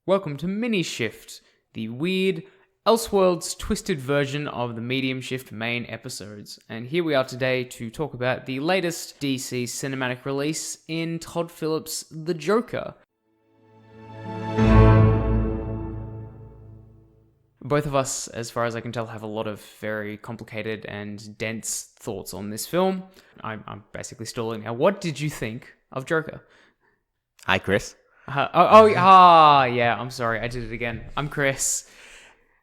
Welcome to Minishift, the weird, Elseworlds twisted version of the Medium Shift main episodes. And here we are today to talk about the latest DC cinematic release in Todd Phillips' The Joker. Both of us, as far as I can tell, have a lot of very complicated and dense thoughts on this film. I'm basically stalling now. What did you think of Joker? Hi, Chris. Yeah, I'm sorry, I did it again. I'm Chris.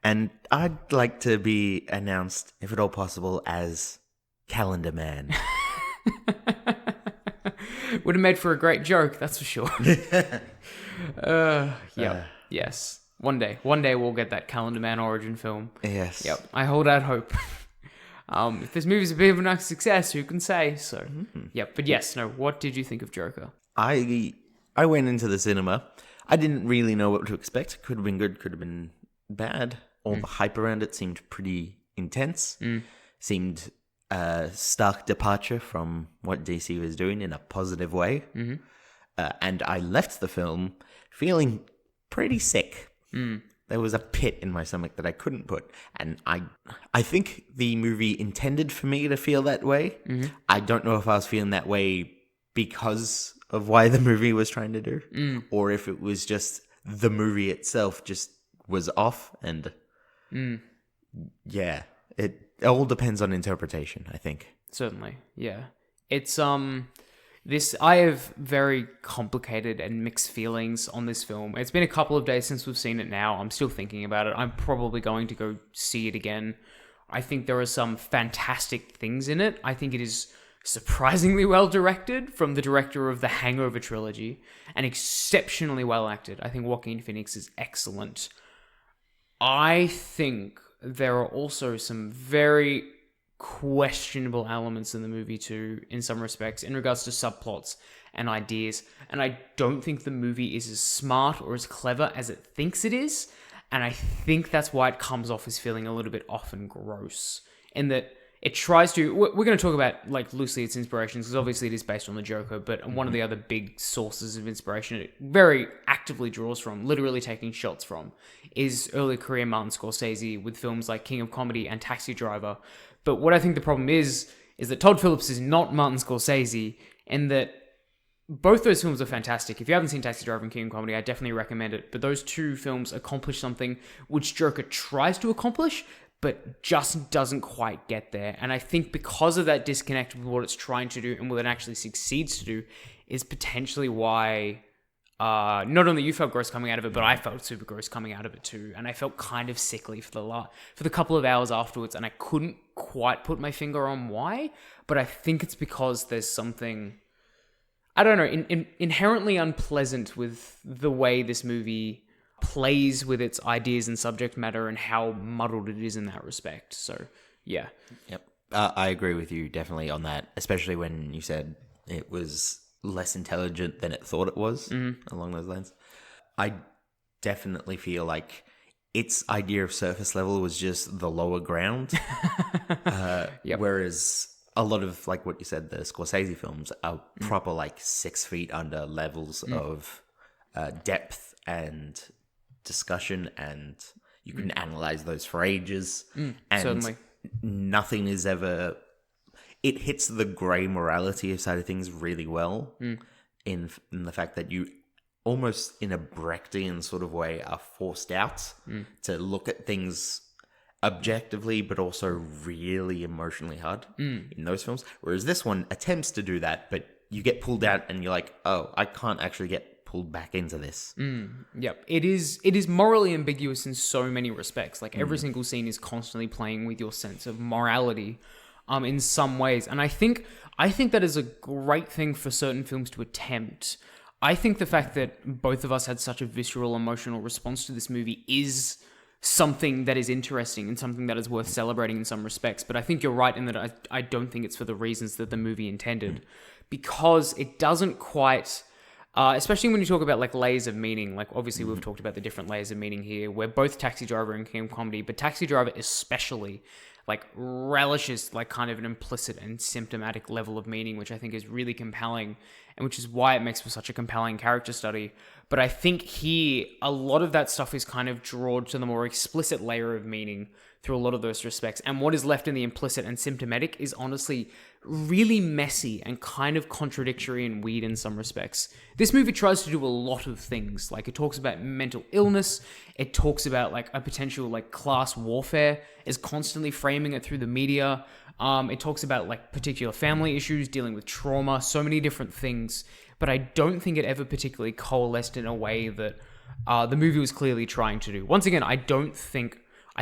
And I'd like to be announced, if at all possible, as Calendar Man. Would have made for a great joke, that's for sure. Yes. One day we'll get that Calendar Man origin film. Yes. Yep, I hold out hope. If this movie's a bit of a success, who can say? So, Yep. But yes, no, what did you think of Joker? I went into the cinema. I didn't really know what to expect. Could have been good, could have been bad. All the hype around it seemed pretty intense. Seemed a stark departure from what DC was doing in a positive way. And I left the film feeling pretty sick. There was a pit in my stomach that I couldn't put. And I think the movie intended for me to feel that way. I don't know if I was feeling that way because of why the movie was trying to do, or if it was just the movie itself just was off, and yeah, it all depends on interpretation, I think. Certainly, yeah. It's I have very complicated and mixed feelings on this film. It's been a couple of days since we've seen it now. I'm still thinking about it. I'm probably going to go see it again. I think there are some fantastic things in it. I think it is surprisingly well directed from the director of the Hangover trilogy, and exceptionally well acted. I think Joaquin Phoenix is excellent. I think there are also some very questionable elements in the movie too, in some respects, in regards to subplots and ideas, and I don't think the movie is as smart or as clever as it thinks it is, and I think that's why it comes off as feeling a little bit off and gross, in that it tries to... We're going to talk about, like, loosely its inspirations, because obviously it is based on the Joker, but one of the other big sources of inspiration it very actively draws from, literally taking shots from, is early career Martin Scorsese with films like King of Comedy and Taxi Driver. But what I think the problem is that Todd Phillips is not Martin Scorsese, and that both those films are fantastic. If you haven't seen Taxi Driver and King of Comedy, I definitely recommend it. But those two films accomplish something which Joker tries to accomplish, but just doesn't quite get there. And I think because of that disconnect with what it's trying to do and what it actually succeeds to do is potentially why not only you felt gross coming out of it, but I felt super gross coming out of it too. And I felt kind of sickly for the couple of hours afterwards, and I couldn't quite put my finger on why, but I think it's because there's something, I don't know, inherently unpleasant with the way this movie plays with its ideas and subject matter and how muddled it is in that respect. So, yeah. Yep. I agree with you definitely on that, especially when you said it was less intelligent than it thought it was, along those lines. I definitely feel like its idea of surface level was just the lower ground. Whereas a lot of, like what you said, the Scorsese films are proper, like 6 feet under levels of depth and discussion, and you can analyze those for ages, and certainly nothing is ever... It hits the grey morality side of things really well, in the fact that you almost in a Brechtian sort of way are forced out to look at things objectively, but also really emotionally hard in those films. Whereas this one attempts to do that, but you get pulled out and you're like, oh, I can't actually get pulled back into this. Yep. It is morally ambiguous in so many respects. Like every single scene is constantly playing with your sense of morality in some ways. And I think that is a great thing for certain films to attempt. I think the fact that both of us had such a visceral emotional response to this movie is something that is interesting and something that is worth celebrating in some respects. But I think you're right in that I don't think it's for the reasons that the movie intended, because it doesn't quite... especially when you talk about like layers of meaning, like obviously we've talked about the different layers of meaning here. We're both Taxi Driver and King of Comedy, but Taxi Driver especially, like relishes like kind of an implicit and symptomatic level of meaning, which I think is really compelling, and which is why it makes for such a compelling character study. But I think here, a lot of that stuff is kind of drawn to the more explicit layer of meaning through a lot of those respects. And what is left in the implicit and symptomatic is honestly really messy and kind of contradictory and weird in some respects. This movie tries to do a lot of things. Like, it talks about mental illness. It talks about like a potential like class warfare, is constantly framing it through the media. It talks about like particular family issues, dealing with trauma, so many different things. But I don't think it ever particularly coalesced in a way that the movie was clearly trying to do. Once again, I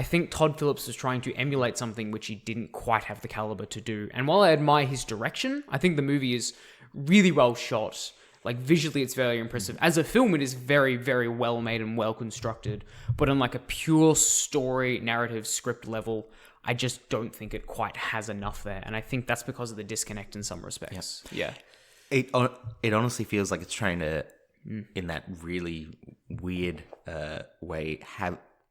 think Todd Phillips was trying to emulate something which he didn't quite have the caliber to do. And while I admire his direction, I think the movie is really well shot. Like, visually, it's very impressive. As a film, it is very, very well made and well constructed. But on like a pure story, narrative, script level, I just don't think it quite has enough there. And I think that's because of the disconnect in some respects. Yeah. It honestly feels like it's trying to, in that really weird way,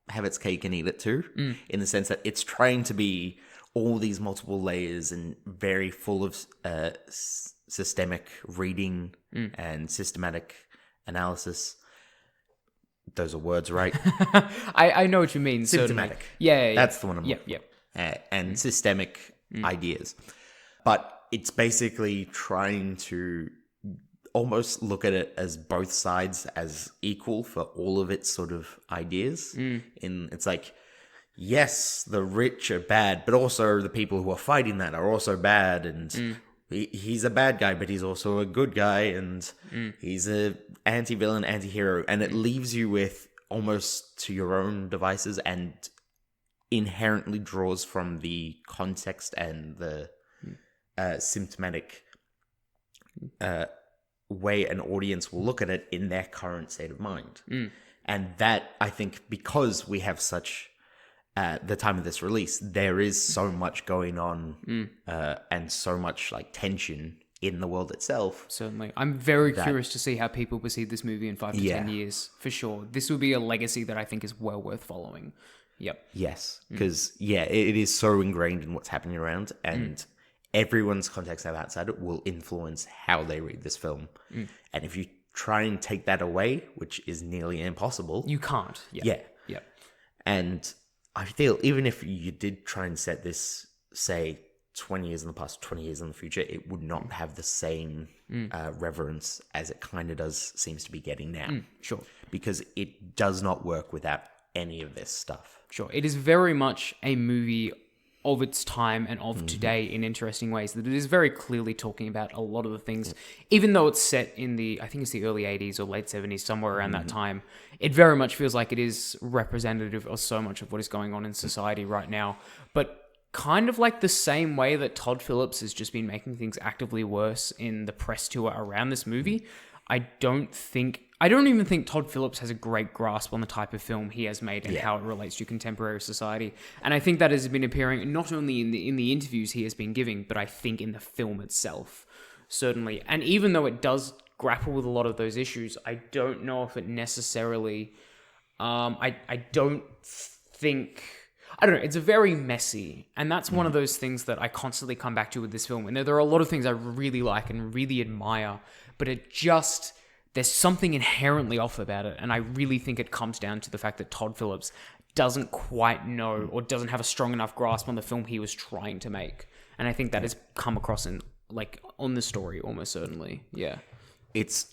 have its cake and eat it too, in the sense that it's trying to be all these multiple layers and very full of systemic reading and systematic analysis. Those are words, right? I know what you mean. Symptomatic. Yeah. That's the one I'm looking for. And systemic ideas. But it's basically trying to almost look at it as both sides as equal for all of its sort of ideas. It's like, yes, the rich are bad, but also the people who are fighting that are also bad, and he's a bad guy, but he's also a good guy, and he's a anti-villain, anti-hero, and it leaves you with almost to your own devices and inherently draws from the context and the symptomatic way an audience will look at it in their current state of mind. And that, I think, because we have such the time of this release, there is so much going on and so much like tension in the world itself. Certainly. I'm very curious to see how people perceive this movie in 5 to 10 years, for sure. This will be a legacy that I think is well worth following. Yep. Yes, because it is so ingrained in what's happening around, and everyone's context outside it will influence how they read this film. And if you try and take that away, which is nearly impossible, you can't. Yeah. And I feel even if you did try and set this, say, 20 years in the past, 20 years in the future, it would not have the same reverence as it kind of seems to be getting now. Sure. Because it does not work without any of this stuff. Sure. It is very much a movie of its time and of today in interesting ways, that it is very clearly talking about a lot of the things, even though it's set in I think it's the early 80s or late 70s, somewhere around that time. It very much feels like it is representative of so much of what is going on in society right now. But kind of like the same way that Todd Phillips has just been making things actively worse in the press tour around this movie, I don't even think Todd Phillips has a great grasp on the type of film he has made and how it relates to contemporary society. And I think that has been appearing not only in the interviews he has been giving, but I think in the film itself, certainly. And even though it does grapple with a lot of those issues, I don't know if it necessarily... I don't know, it's very messy. And that's one of those things that I constantly come back to with this film. And there are a lot of things I really like and really admire, but it just... there's something inherently off about it, and I really think it comes down to the fact that Todd Phillips doesn't quite know or doesn't have a strong enough grasp on the film he was trying to make. And I think that has come across in on the story almost certainly. Yeah. It's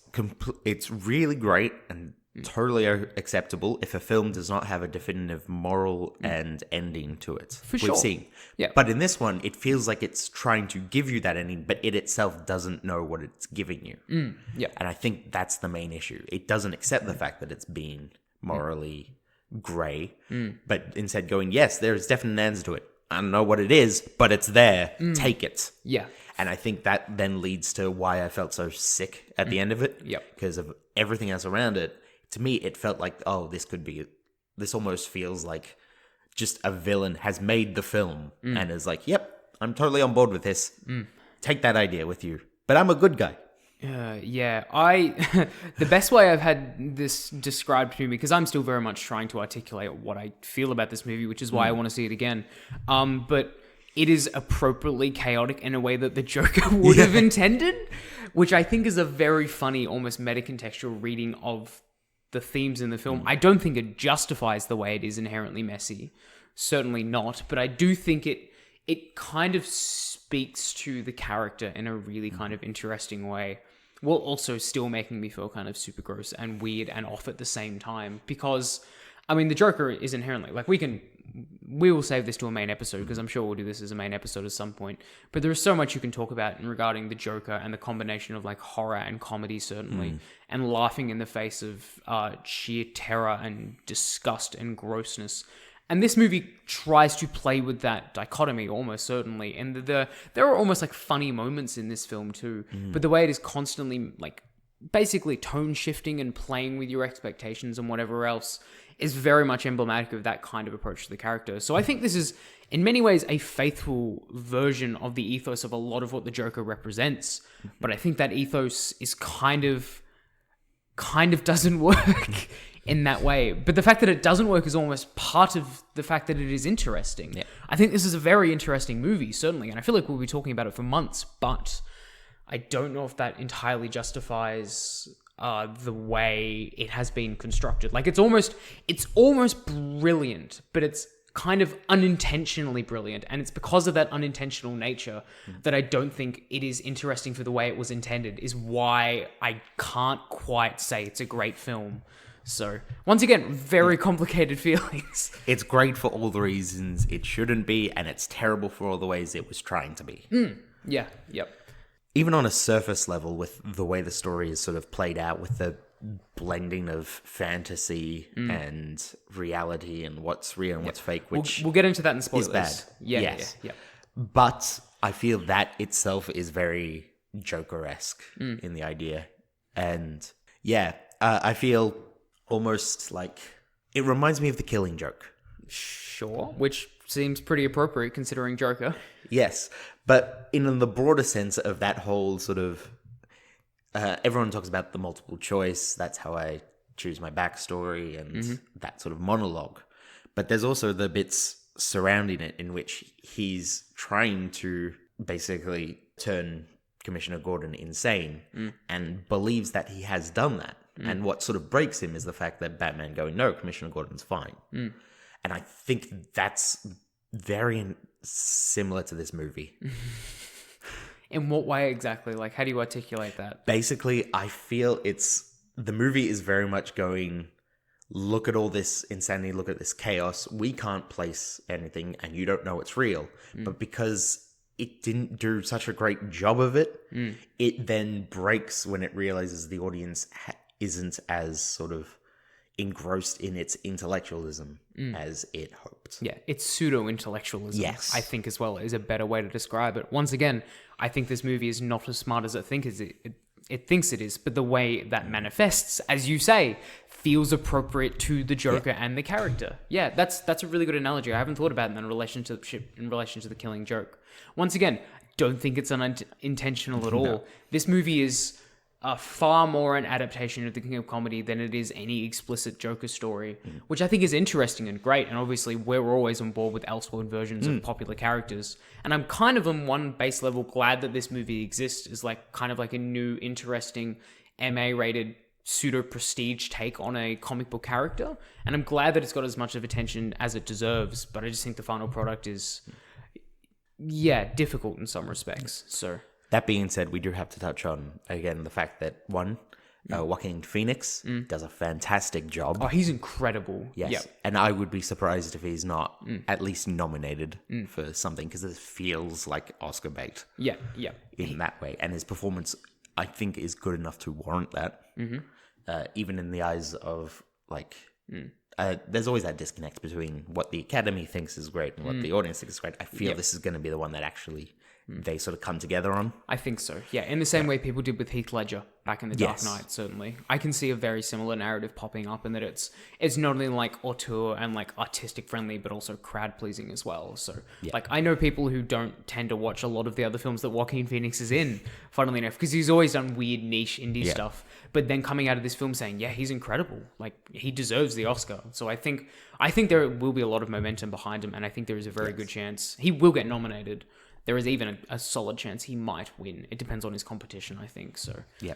really great and totally acceptable if a film does not have a definitive moral and ending to it. For sure. We've seen. Yeah. But in this one, it feels like it's trying to give you that ending, but it itself doesn't know what it's giving you. Yeah. And I think that's the main issue. It doesn't accept the fact that it's being morally grey, but instead going, yes, there's definitely an answer to it. I don't know what it is, but it's there. Take it. Yeah. And I think that then leads to why I felt so sick at the end of it. Yep. Because of everything else around it. To me, it felt like, this almost feels like just a villain has made the film and is like, yep, I'm totally on board with this. Take that idea with you. But I'm a good guy. Yeah, I the best way I've had this described to me, because I'm still very much trying to articulate what I feel about this movie, which is why I want to see it again. But it is appropriately chaotic in a way that the Joker would have intended, which I think is a very funny, almost meta-contextual reading of the themes in the film. I don't think it justifies the way it is inherently messy. Certainly not, but I do think it kind of speaks to the character in a really kind of interesting way, while also still making me feel kind of super gross and weird and off at the same time. Because, I mean, the Joker is inherently, like, we will save this to a main episode, because I'm sure we'll do this as a main episode at some point. But there is so much you can talk about regarding the Joker and the combination of, like, horror and comedy, certainly, and laughing in the face of sheer terror and disgust and grossness. And this movie tries to play with that dichotomy almost certainly. And there are almost like funny moments in this film too. But the way it is constantly like basically tone shifting and playing with your expectations and whatever else is very much emblematic of that kind of approach to the character. So I think this is in many ways a faithful version of the ethos of a lot of what the Joker represents. But I think that ethos is kind of doesn't work in that way. But the fact that it doesn't work is almost part of the fact that it is interesting. Yeah. I think this is a very interesting movie, certainly, and I feel like we'll be talking about it for months, but I don't know if that entirely justifies the way it has been constructed. Like, it's almost brilliant, but it's kind of unintentionally brilliant, and it's because of that unintentional nature that I don't think it is interesting for the way it was intended, is why I can't quite say it's a great film. So, once again, very complicated feelings. It's great for all the reasons it shouldn't be, and it's terrible for all the ways it was trying to be. Yeah, yep. Even on a surface level, with the way the story is sort of played out, with the blending of fantasy and reality and what's real and what's fake, which we'll get into that in spoilers. Is bad. Yeah, yes. Yeah. But I feel that itself is very Joker-esque in the idea. And yeah, I feel almost like it reminds me of The Killing Joke. Sure, which seems pretty appropriate considering Joker. Yes, but in the broader sense of that whole sort of everyone talks about the multiple choice. That's how I choose my backstory and that sort of monologue. But there's also the bits surrounding it in which he's trying to basically turn Commissioner Gordon insane and believes that he has done that. And what sort of breaks him is the fact that Batman going, no, Commissioner Gordon's fine. And I think that's very similar to this movie. In what way exactly? Like, how do you articulate that? Basically, I feel the movie is very much going, look at all this insanity, look at this chaos. We can't place anything and you don't know it's real. But because it didn't do such a great job of it, it then breaks when it realizes the audience isn't as sort of engrossed in its intellectualism as it hoped. Yeah, it's pseudo-intellectualism, yes. I think, as well, is a better way to describe it. Once again, I think this movie is not as smart as it thinks it is, but the way that manifests, as you say, feels appropriate to the Joker and the character. Yeah, that's a really good analogy. I haven't thought about it in relation to The Killing Joke. Once again, don't think it's unintentional at all. No. This movie is far more an adaptation of The King of Comedy than it is any explicit Joker story, which I think is interesting and great. And obviously, we're always on board with Elseworld versions of popular characters. And I'm kind of on one base level glad that this movie exists as like kind of like a new, interesting, MA-rated pseudo-prestige take on a comic book character. And I'm glad that it's got as much of attention as it deserves. But I just think the final product is, difficult in some respects. So that being said, we do have to touch on, again, the fact that, one, Joaquin Phoenix does a fantastic job. Oh, he's incredible. Yes. Yep. And I would be surprised if he's not at least nominated for something, because it feels like Oscar bait. Yeah. In that way. And his performance, I think, is good enough to warrant that. Even in the eyes of, like, there's always that disconnect between what the Academy thinks is great and what the audience thinks is great. I feel this is going to be the one that actually they sort of come together on. I think so. Yeah, in the same way people did with Heath Ledger back in The Dark Yes. Knight, certainly. I can see a very similar narrative popping up in that it's not only like auteur and like artistic friendly, but also crowd pleasing as well. So like I know people who don't tend to watch a lot of the other films that Joaquin Phoenix is in, funnily enough, because he's always done weird niche indie stuff. But then coming out of this film saying, yeah, he's incredible. Like he deserves the Oscar. So I think there will be a lot of momentum behind him, and I think there is a very good chance he will get nominated. There is even a solid chance he might win. It depends on his competition, I think. So yeah.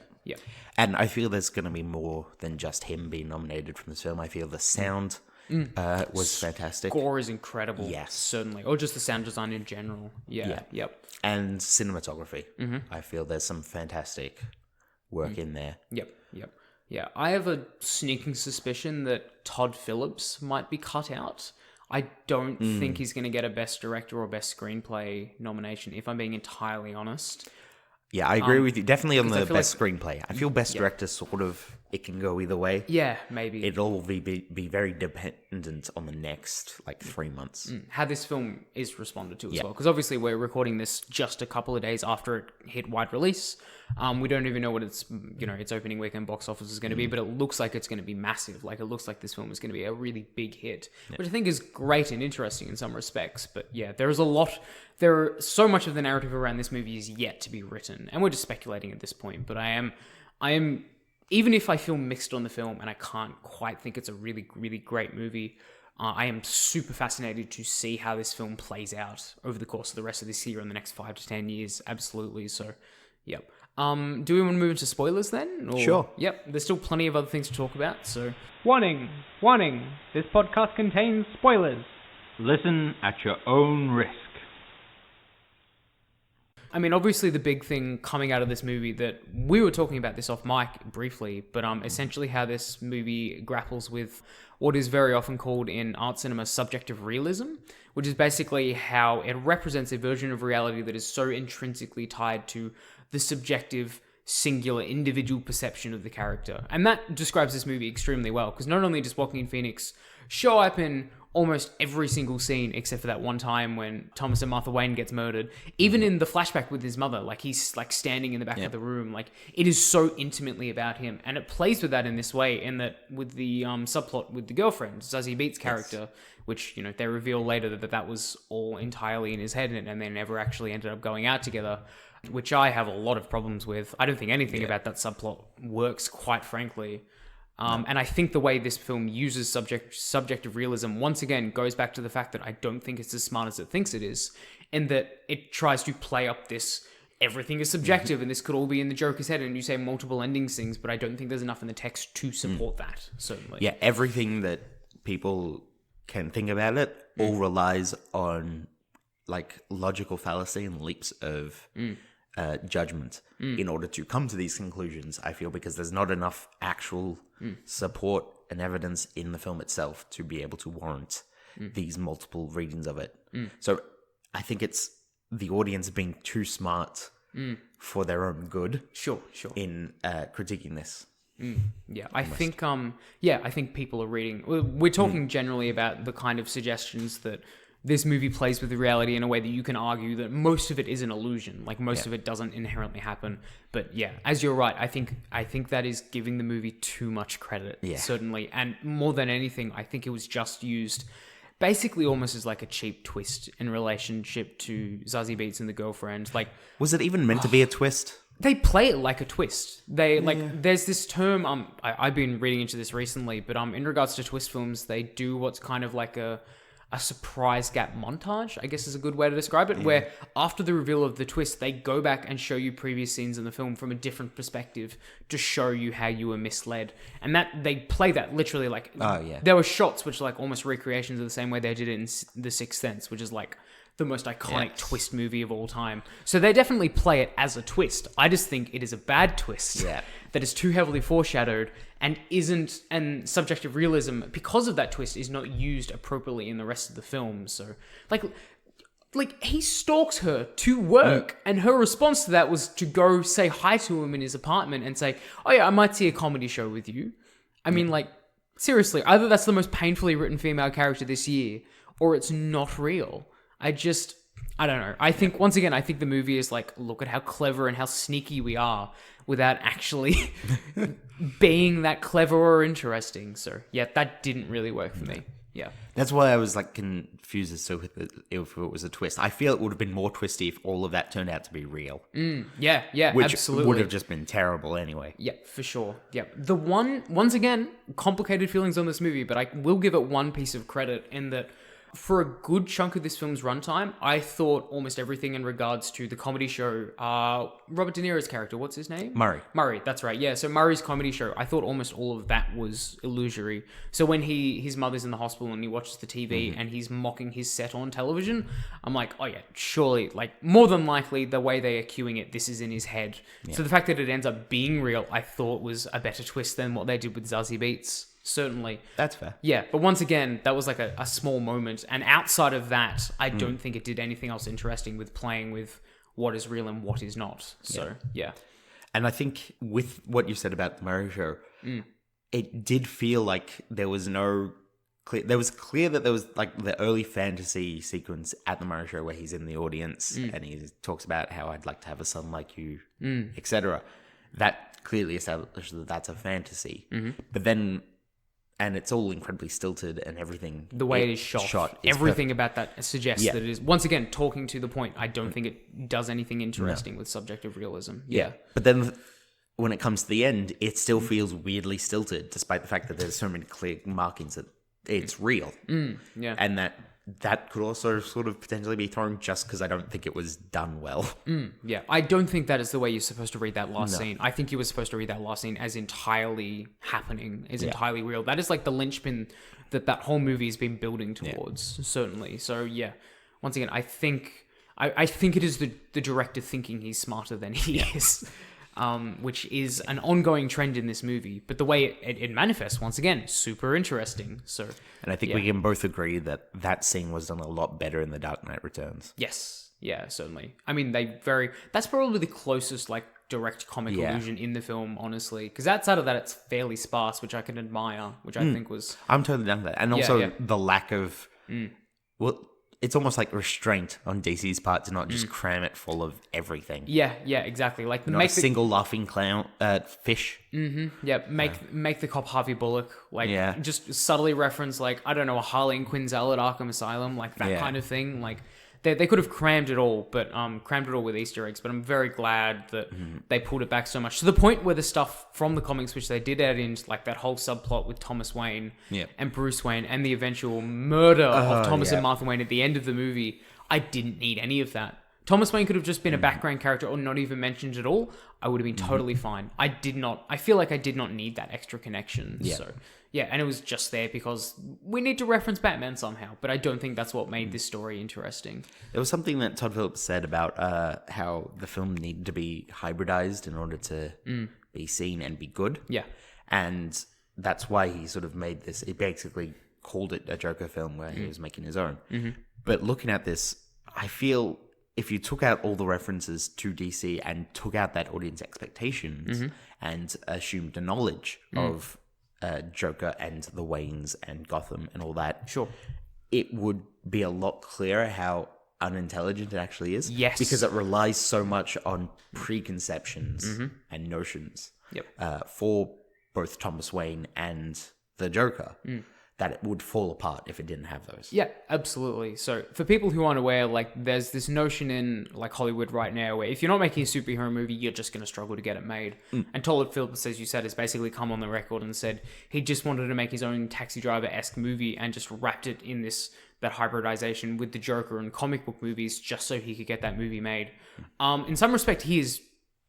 And I feel there's going to be more than just him being nominated from this film. I feel the sound was fantastic. Score is incredible. Yes. Certainly. Or just the sound design in general. Yeah. Yep. And cinematography. I feel there's some fantastic work in there. Yep. Yeah. I have a sneaking suspicion that Todd Phillips might be cut out. I don't think he's going to get a Best Director or Best Screenplay nomination, if I'm being entirely honest. Yeah, I agree with you. Definitely on the best like- screenplay. I feel Best Director sort of, it can go either way. Yeah, maybe. It'll be very dependent on the next, 3 months. How this film is responded to as well. Because obviously we're recording this just a couple of days after it hit wide release. We don't even know what its opening weekend box office is going to be, but it looks like it's going to be massive. Like it looks like this film is going to be a really big hit, which I think is great and interesting in some respects. But yeah, there are so much of the narrative around this movie is yet to be written, and we're just speculating at this point. But I am, even if I feel mixed on the film and I can't quite think it's a really, really great movie, I am super fascinated to see how this film plays out over the course of the rest of this year and the next 5 to 10 years. Absolutely. So, yep. Do we want to move into spoilers then? Or, Sure. Yep. There's still plenty of other things to talk about. So, Warning! This podcast contains spoilers. Listen at your own risk. I mean, obviously the big thing coming out of this movie that we were talking about this off mic briefly, but essentially how this movie grapples with what is very often called in art cinema subjective realism, which is basically how it represents a version of reality that is so intrinsically tied to the subjective, singular, individual perception of the character. And that describes this movie extremely well, because not only does Joaquin Phoenix show up in almost every single scene except for that one time when Thomas and Martha Wayne gets murdered, even in the flashback with his mother, like he's like standing in the back of the room, like it is so intimately about him, and it plays with that in this way, in that with the subplot with the girlfriend, Zazie Beetz' character, which they reveal later that was all entirely in his head, and they never actually ended up going out together, which I have a lot of problems with. I don't think anything about that subplot works, quite frankly. And I think the way this film uses subjective realism, once again, goes back to the fact that I don't think it's as smart as it thinks it is, in that it tries to play up this, everything is subjective, and this could all be in the Joker's head, and you say multiple endings things, but I don't think there's enough in the text to support that, certainly. Yeah, everything that people can think about it all relies on, logical fallacy and leaps of judgment in order to come to these conclusions, I feel, because there's not enough actual support and evidence in the film itself to be able to warrant these multiple readings of it. So I think it's the audience being too smart for their own good. Sure. In critiquing this. Yeah, I think people are reading. We're talking generally about the kind of suggestions that this movie plays with the reality in a way that you can argue that most of it is an illusion. Like most of it doesn't inherently happen. But yeah, as you're right, I think that is giving the movie too much credit, certainly. And more than anything, I think it was just used basically almost as like a cheap twist in relationship to Zazie Beetz and the girlfriend. Like, was it even meant to be a twist? They play it like a twist. There's this term, I've been reading into this recently, but in regards to twist films, they do what's kind of like a surprise gap montage, I guess is a good way to describe it, where after the reveal of the twist, they go back and show you previous scenes in the film from a different perspective to show you how you were misled. And that they play that literally like... There were shots which are like almost recreations of the same way they did it in The Sixth Sense, which is like the most iconic twist movie of all time. So they definitely play it as a twist. I just think it is a bad twist that is too heavily foreshadowed and subjective realism, because of that twist, is not used appropriately in the rest of the film. So, like he stalks her to work, and her response to that was to go say hi to him in his apartment and say, "Oh yeah, I might see a comedy show with you." I mean, like, Seriously, either that's the most painfully written female character this year, or it's not real. I don't know. I think, once again, I think the movie is like, look at how clever and how sneaky we are without actually being that clever or interesting. So, yeah, that didn't really work for me. Yeah. That's why I was like confused as to if it was a twist. I feel it would have been more twisty if all of that turned out to be real. Yeah, Which absolutely. would have just been terrible anyway. Yeah, for sure. Yeah. Once again, complicated feelings on this movie, but I will give it one piece of credit in that for a good chunk of this film's runtime, I thought almost everything in regards to the comedy show, Robert De Niro's character, what's his name? Murray, that's right. Yeah, so Murray's comedy show, I thought almost all of that was illusory. So when his mother's in the hospital and he watches the TV and he's mocking his set on television, I'm like, oh yeah, surely, like, more than likely, the way they are cueing it, this is in his head. Yeah. So the fact that it ends up being real, I thought was a better twist than what they did with Zazie Beetz. Certainly. That's fair. Yeah, but once again, that was like a small moment. And outside of that, I don't think it did anything else interesting with playing with what is real and what is not. So, yeah. And I think with what you said about the Murray show, it did feel like there was no clear... There was clear that there was like the early fantasy sequence at the Murray show where he's in the audience and he talks about how I'd like to have a son like you, etc. That clearly establishes that that's a fantasy. But then... And it's all incredibly stilted and everything. The way it is shot everything about that suggests that it is, once again, talking to the point. I don't think it does anything interesting with subjective realism. Yeah. But then when it comes to the end, it still feels weirdly stilted, despite the fact that there's so many clear markings that it's real. Yeah. And that could also sort of potentially be thrown just because I don't think it was done well. Yeah, I don't think that is the way you're supposed to read that last scene. I think you were supposed to read that last scene as entirely happening, entirely real. That is like the linchpin that whole movie has been building towards, certainly. So yeah, once again, I think it is the director thinking he's smarter than he is. Which is an ongoing trend in this movie. But the way it manifests, once again, super interesting. So, and I think we can both agree that scene was done a lot better in The Dark Knight Returns. Yes. Yeah, certainly. I mean, that's probably the closest, like, direct comic illusion in the film, honestly. Because outside of that, it's fairly sparse, which I can admire, which I think was... I'm totally down with that. And also the lack of... Well, it's almost like restraint on DC's part to not just cram it full of everything. Yeah, exactly. Like not a single laughing clown, fish. Yeah, make the cop Harvey Bullock. Like, just subtly reference, like, I don't know, a Harleen Quinzel at Arkham Asylum, like that kind of thing. Like, they could have crammed it all, but crammed it all with Easter eggs. But I'm very glad that they pulled it back so much to the point where the stuff from the comics, which they did add in, like that whole subplot with Thomas Wayne and Bruce Wayne, and the eventual murder of Thomas and Martha Wayne at the end of the movie, I didn't need any of that. Thomas Wayne could have just been a background character or not even mentioned at all. I would have been totally fine. I feel like I did not need that extra connection. Yeah. So, yeah, and it was just there because we need to reference Batman somehow, but I don't think that's what made this story interesting. There was something that Todd Phillips said about how the film needed to be hybridized in order to be seen and be good. Yeah. And that's why he sort of made this, he basically called it a Joker film where he was making his own. But looking at this, I feel if you took out all the references to DC and took out that audience expectations and assumed the knowledge of Joker and the Waynes and Gotham and all that, sure, it would be a lot clearer how unintelligent it actually is. Yes. Because it relies so much on preconceptions and notions for both Thomas Wayne and the Joker. That it would fall apart if it didn't have those. Yeah, absolutely. So for people who aren't aware, like there's this notion in like Hollywood right now where if you're not making a superhero movie, you're just going to struggle to get it made. And Todd Phillips, as you said, has basically come on the record and said he just wanted to make his own Taxi Driver-esque movie and just wrapped it in that hybridization with the Joker and comic book movies just so he could get that movie made. In some respect, he is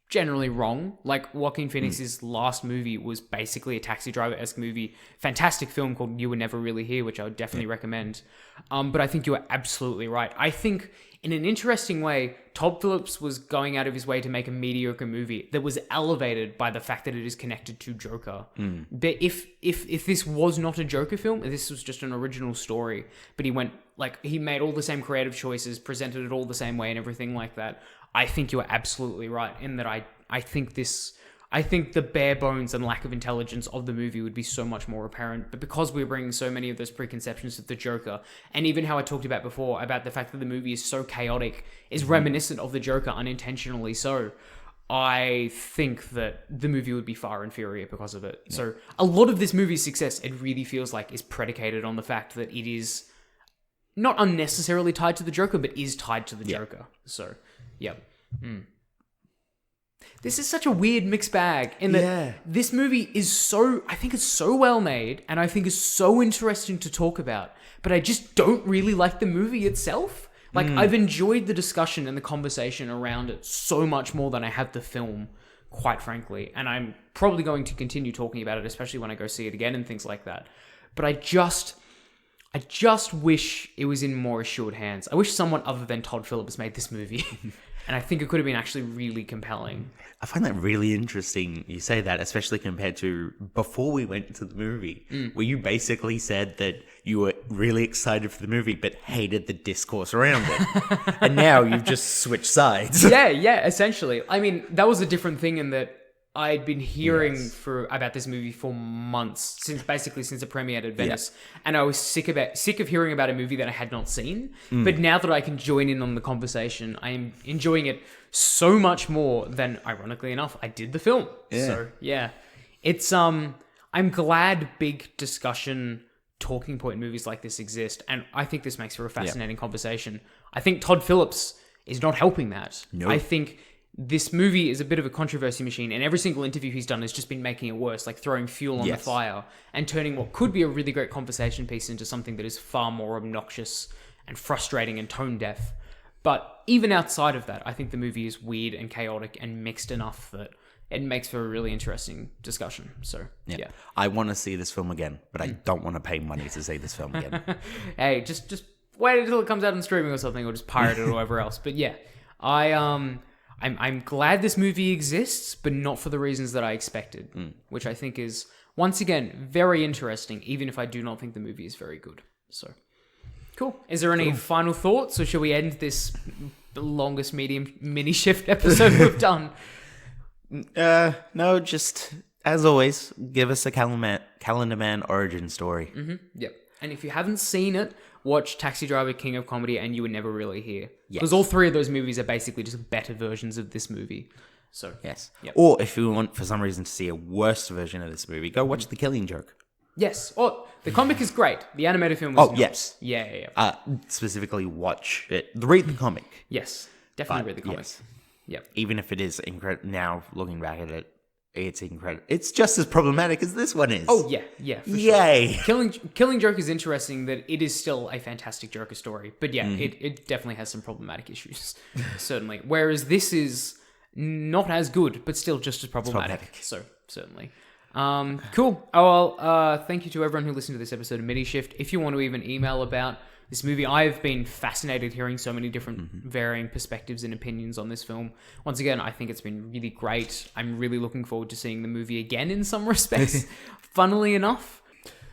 generally wrong. Like Joaquin Phoenix's last movie was basically a Taxi Driver-esque movie. Fantastic film called You Were Never Really Here, which I would definitely recommend. But I think you are absolutely right. I think in an interesting way, Todd Phillips was going out of his way to make a mediocre movie that was elevated by the fact that it is connected to Joker. But if this was not a Joker film, if this was just an original story, but he made all the same creative choices, presented it all the same way and everything like that, I think you are absolutely right in that I think this I think the bare bones and lack of intelligence of the movie would be so much more apparent. But because we're bringing so many of those preconceptions of the Joker, and even how I talked about before, about the fact that the movie is so chaotic, is reminiscent of the Joker unintentionally so, I think that the movie would be far inferior because of it. Yeah. So a lot of this movie's success, it really feels like, is predicated on the fact that it is not unnecessarily tied to the Joker, but is tied to the Joker. So, yeah. This is such a weird mixed bag in that this movie is so, I think it's so well made, and I think it's so interesting to talk about, but I just don't really like the movie itself. Like, I've enjoyed the discussion and the conversation around it so much more than I have the film, quite frankly, and I'm probably going to continue talking about it, especially when I go see it again and things like that. But I just wish it was in more assured hands. I wish someone other than Todd Phillips made this movie. And I think it could have been actually really compelling. I find that really interesting you say that, especially compared to before we went to the movie, where you basically said that you were really excited for the movie, but hated the discourse around it. And now you've just switched sides. Yeah, essentially. I mean, that was a different thing in that I'd been hearing about this movie for months, since it premiered at Venice, and I was sick of hearing about a movie that I had not seen. But now that I can join in on the conversation, I am enjoying it so much more than, ironically enough, I did the film. Yeah. So yeah, it's I'm glad big discussion talking point movies like this exist, and I think this makes for a fascinating conversation. I think Todd Phillips is not helping that. No. I think this movie is a bit of a controversy machine, and every single interview he's done has just been making it worse, like throwing fuel on the fire and turning what could be a really great conversation piece into something that is far more obnoxious and frustrating and tone deaf. But even outside of that, I think the movie is weird and chaotic and mixed enough that it makes for a really interesting discussion. So, yeah. I want to see this film again, but I don't want to pay money to see this film again. Hey, just wait until it comes out on streaming or something, or just pirate it or whatever else. But yeah, I'm glad this movie exists, but not for the reasons that I expected, which I think is, once again, very interesting, even if I do not think the movie is very good. So, cool. Is there any final thoughts, or shall we end this longest Minishift episode we've done? No, just, as always, give us a Calendar Man origin story. Yep. And if you haven't seen it, watch Taxi Driver, King of Comedy, and You Were Never Really Here. Yes. Because all three of those movies are basically just better versions of this movie. So, yes. Yep. Or if you want, for some reason, to see a worse version of this movie, go watch The Killing Joke. Yes. Oh, the comic is great. The animated film was not. Yes. Yeah. Specifically, watch it. Read the comic. Yes. Definitely read the comic. Yes. Yep. Even if it is incredible, now looking back at it, it's incredible. It's just as problematic as this one is. Oh, yeah, for Yay. Sure. Killing Joke is interesting that it is still a fantastic Joker story. But yeah, it definitely has some problematic issues, certainly. Whereas this is not as good, but still just as problematic. So, certainly. Cool. Oh, well, thank you to everyone who listened to this episode of Minishift. If you want to even email about this movie, I've been fascinated hearing so many different varying perspectives and opinions on this film. Once again, I think it's been really great. I'm really looking forward to seeing the movie again in some respects, funnily enough.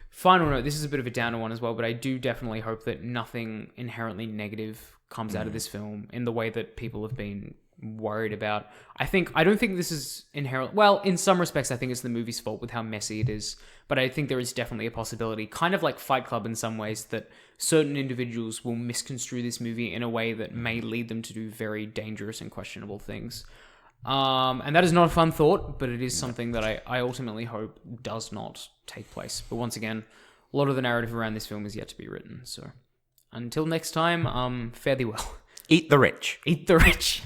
Final note, this is a bit of a downer one as well, but I do definitely hope that nothing inherently negative comes out of this film in the way that people have been worried about. I don't think this is inherent. Well, in some respects, I think it's the movie's fault with how messy it is. But I think there is definitely a possibility, kind of like Fight Club in some ways, that certain individuals will misconstrue this movie in a way that may lead them to do very dangerous and questionable things. And that is not a fun thought, but it is something that I ultimately hope does not take place. But once again, a lot of the narrative around this film is yet to be written. So until next time, fare thee well. Eat the rich. Eat the rich.